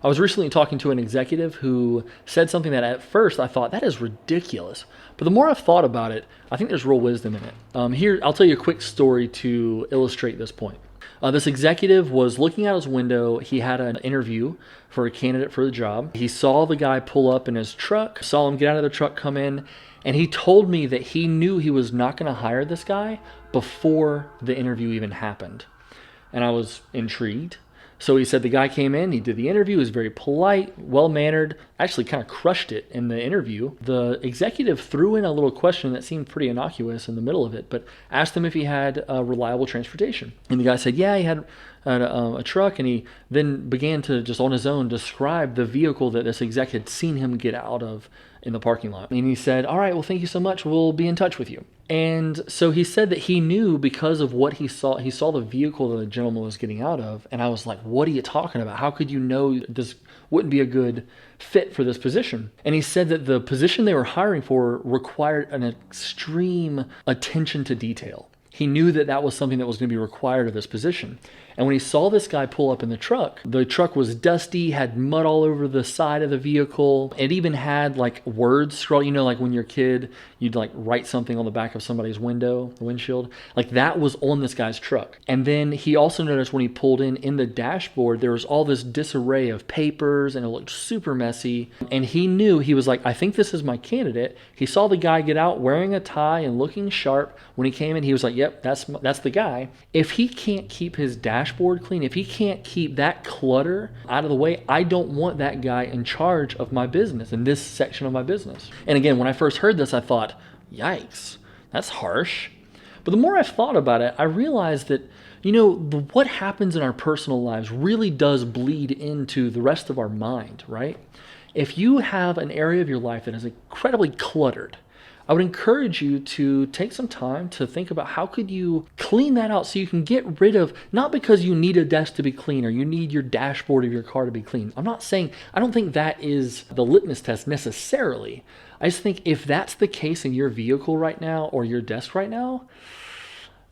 I was recently talking to an executive who said something that at first I thought, that is ridiculous. But the more I've thought about it, I think there's real wisdom in it. Here, I'll tell you a quick story to illustrate this point. This executive was looking out his window. He had an interview for a candidate for the job. He saw the guy pull up in his truck, saw him get out of the truck, come in, and he told me that he knew he was not going to hire this guy before the interview even happened. And I was intrigued. So he said the guy came in, he did the interview, he was very polite, well-mannered, actually kind of crushed it in the interview. The executive threw in a little question that seemed pretty innocuous in the middle of it, but asked him if he had reliable transportation. And the guy said, yeah, he had a truck, and he then began to just on his own describe the vehicle that this exec had seen him get out of in the parking lot. And he said, all right, well, thank you so much. We'll be in touch with you. And so he said that he knew because of what he saw the vehicle that the gentleman was getting out of. And I was like, what are you talking about? How could you know this wouldn't be a good fit for this position? And he said that the position they were hiring for required an extreme attention to detail. He knew that that was something that was going to be required of this position. And when he saw this guy pull up in the truck was dusty, had mud all over the side of the vehicle. It even had like words scroll, like when you're a kid, you'd like write something on the back of somebody's window, the windshield. Like that was on this guy's truck. And then he also noticed when he pulled in the dashboard, there was all this disarray of papers and it looked super messy. And he knew, he was like, I think this is my candidate. He saw the guy get out wearing a tie and looking sharp. When he came in, he was like, yep, that's the guy. If he can't keep his dashboard clean, if he can't keep that clutter out of the way, I don't want that guy in charge of my business, in this section of my business. And again, when I first heard this, I thought, yikes, that's harsh. But the more I've thought about it, I realized that, what happens in our personal lives really does bleed into the rest of our mind, right? If you have an area of your life that is incredibly cluttered, I would encourage you to take some time to think about how could you clean that out so you can get rid of, not because you need a desk to be clean or you need your dashboard of your car to be clean. I don't think that is the litmus test necessarily. I just think if that's the case in your vehicle right now or your desk right now,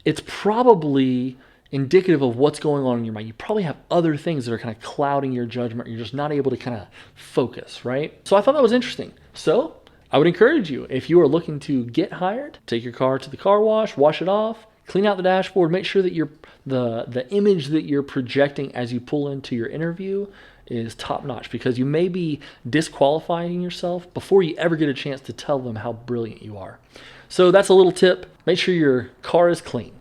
it's probably indicative of what's going on in your mind. You probably have other things that are kind of clouding your judgment. You're just not able to kind of focus, right? So I thought that was interesting. So I would encourage you, if you are looking to get hired, take your car to the car wash it off, clean out the dashboard, make sure that the image that you're projecting as you pull into your interview is top notch, because you may be disqualifying yourself before you ever get a chance to tell them how brilliant you are. So that's a little tip. Make sure your car is clean.